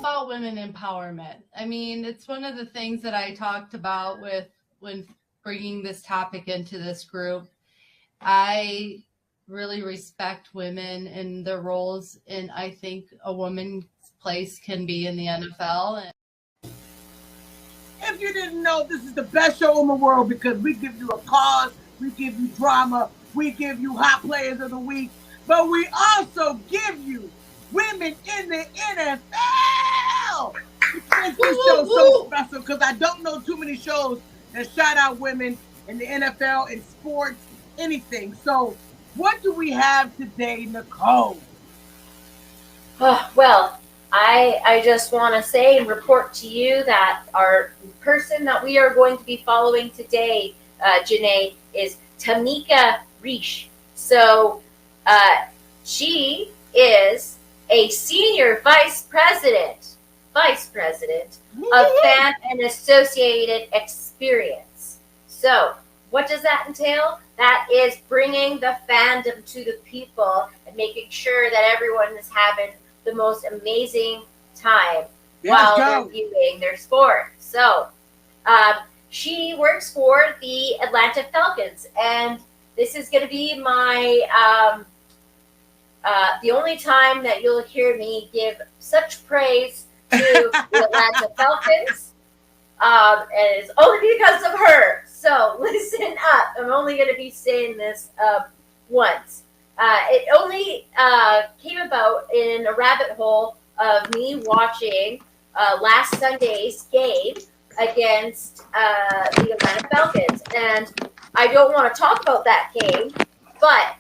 about women empowerment. I mean, it's one of the things that I talked about with when bringing this topic into this group. I really respect women and their roles, and I think a woman's place can be in the NFL. And If you didn't know, this is the best show in the world because we give you a cause, we give you drama, we give you hot players of the week, but we also give you women in the NFL. Which makes this show so special because I don't know too many shows that shout out women in the NFL, in sports, anything. So, what do we have today, Nicole? Well, I just want to say and report to you that our person that we are going to be following today, Janae, is Tamika Reish. So she is a senior vice president of fan and associated experience. So what does that entail? That is bringing the fandom to the people and making sure that everyone is having the most amazing time while they're viewing their sport. So she works for the Atlanta Falcons, and this is going to be my the only time that you'll hear me give such praise to the Atlanta Falcons, and it's only because of her. So listen up. I'm only going to be saying this once. It only came about in a rabbit hole of me watching last Sunday's game against the Atlanta Falcons. And I don't want to talk about that game, but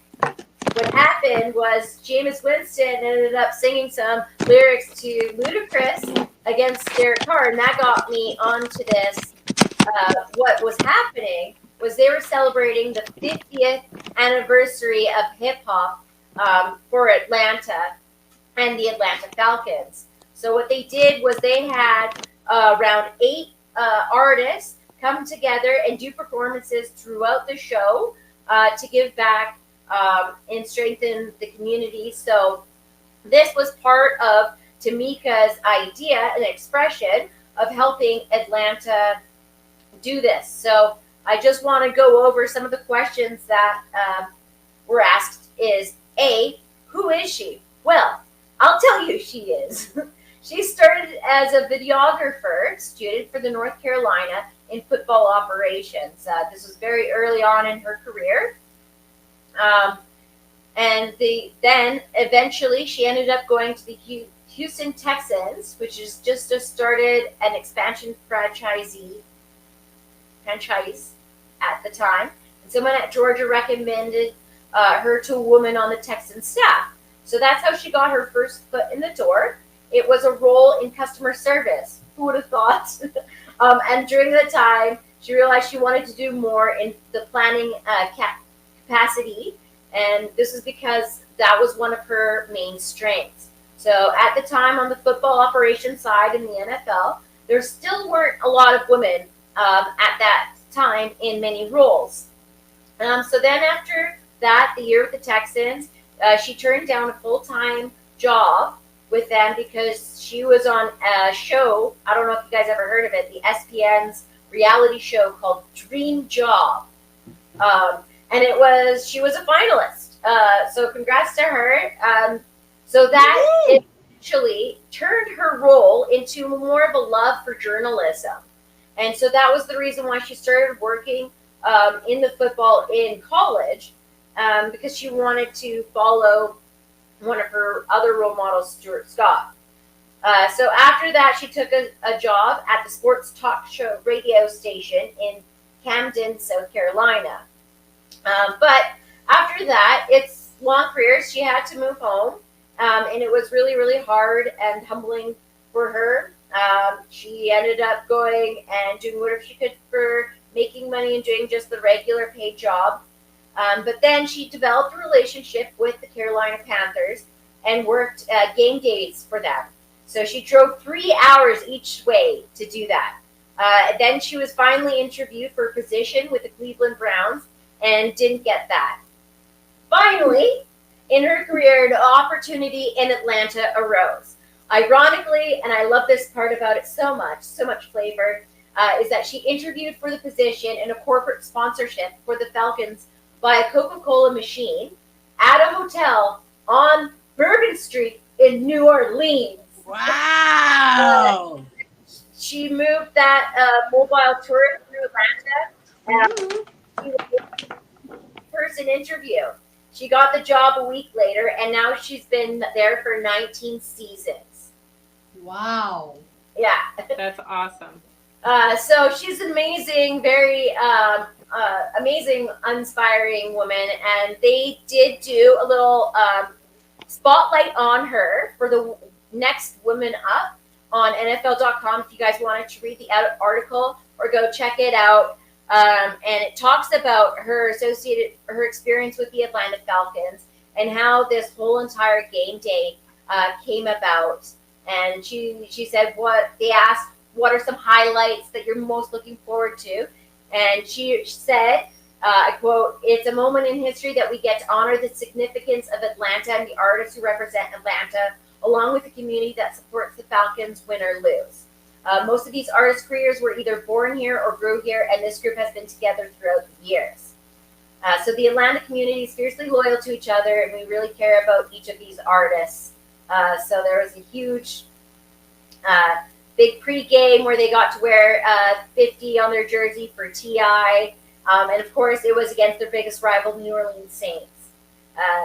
what happened was Jameis Winston ended up singing some lyrics to Ludacris against Derek Carr, and that got me onto this. What was happening was they were celebrating the 50th anniversary of hip-hop for Atlanta and the Atlanta Falcons. So what they did was they had around 8 artists come together and do performances throughout the show to give back and strengthen the community. So this was part of Tamika's idea and expression of helping Atlanta do this. So I just want to go over some of the questions that were asked is, A, who is she? Well, I'll tell you who she is. She started as a videographer student for the North Carolina in football operations. This was very early on in her career. And then eventually she ended up going to the Houston Texans, which is just started an expansion franchise at the time. And someone at Georgia recommended her to a woman on the Texan staff. So that's how she got her first foot in the door. It was a role in customer service. Who would have thought? And during the time, she realized she wanted to do more in the planning capacity. And this is because that was one of her main strengths. So at the time on the football operations side in the NFL, there still weren't a lot of women at that time in many roles. So then after that, the year with the Texans, she turned down a full-time job with them because she was on a show. I don't know if you guys ever heard of it, the ESPN's reality show called Dream Job. And she was a finalist. So congrats to her. So that eventually turned her role into more of a love for journalism. And so that was the reason why she started working in the football in college, because she wanted to follow one of her other role models, Stuart Scott. So after that, she took a job at the sports talk show radio station in Camden, South Carolina. But after that, it's long career. She had to move home, and it was really, really hard and humbling for her. She ended up going and doing whatever she could for making money and doing just the regular paid job. But then she developed a relationship with the Carolina Panthers and worked game days for them. So she drove 3 hours each way to do that. Then she was finally interviewed for a position with the Cleveland Browns and didn't get that. Finally, in her career, an opportunity in Atlanta arose. Ironically, and I love this part about it so much flavor, is that she interviewed for the position in a corporate sponsorship for the Falcons by a Coca-Cola machine at a hotel on Bourbon Street in New Orleans. Wow. She moved that mobile tourist through Atlanta. She was the person interview. She got the job a week later, and now she's been there for 19 seasons. Wow. Yeah. That's awesome. So she's an amazing, very amazing, inspiring woman, and they did do a little spotlight on her for the next Women Up on NFL.com. If you guys wanted to read the article or go check it out, and it talks about her experience with the Atlanta Falcons and how this whole entire game day came about. And she said they asked, what are some highlights that you're most looking forward to? And she said, I quote, "It's a moment in history that we get to honor the significance of Atlanta and the artists who represent Atlanta, along with the community that supports the Falcons, win or lose. Most of these artists' careers were either born here or grew here, and this group has been together throughout the years. So the Atlanta community is fiercely loyal to each other, and we really care about each of these artists. So there was a huge, big pregame where they got to wear 50 on their jersey for T.I., and of course, it was against their biggest rival, New Orleans Saints.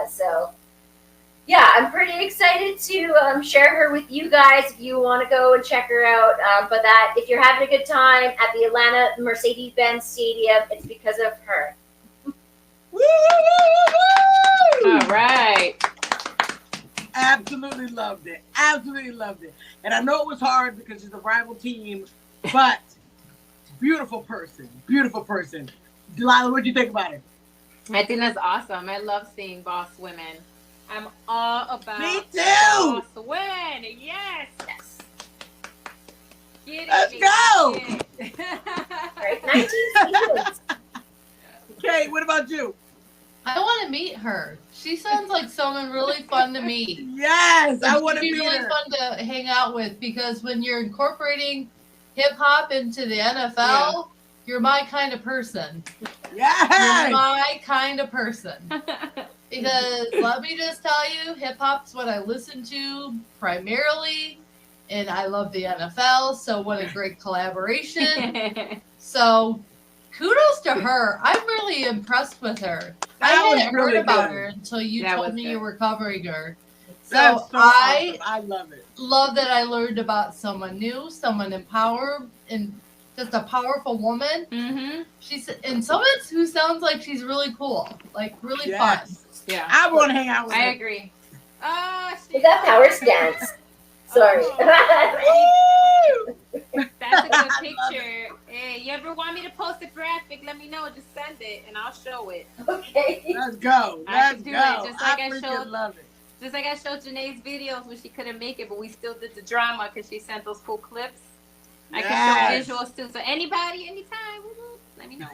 So, yeah, I'm pretty excited to share her with you guys if you want to go and check her out. But that if you're having a good time at the Atlanta Mercedes-Benz Stadium, it's because of her. All right. Absolutely loved it. Absolutely loved it. And I know it was hard because it's a rival team, but beautiful person. Beautiful person. Delilah, what do you think about it? I think that's awesome. I love seeing boss women. I'm all about Me too. boss women. Yes. Get it, Let's get go. it. Right? 19 seasons. Okay, what about you? I want to meet her. She sounds like someone really fun to meet. Yes, I She'd want to be meet really her. fun to hang out with, because when you're incorporating hip hop into the NFL, you're my kind of person. Yes. You're my kind of person. Because let me just tell you, hip hop's what I listen to primarily, and I love the NFL. So what a great collaboration. So kudos to her. I'm really impressed with her. I That was hadn't really heard about good. her until you That told was me good. you were covering her. So That's so I awesome. I love it. love that I learned about someone new, someone empowered, and just a powerful woman. Mm-hmm. She's and someone who sounds like she's really cool, like really fun. Yes. Yeah. I want to hang out with I her. agree. Oh, Is that power stance? Sorry. That's a good picture. Hey, you ever want me to post a graphic? Let me know. Just send it, and I'll show it. Okay. Let's go. I Let's can do go. it, just like I freaking showed- love it. Just like I showed Janae's videos when she couldn't make it, but we still did the drama because she sent those cool clips. I Yes. can show visuals too. So anybody, anytime, let me know.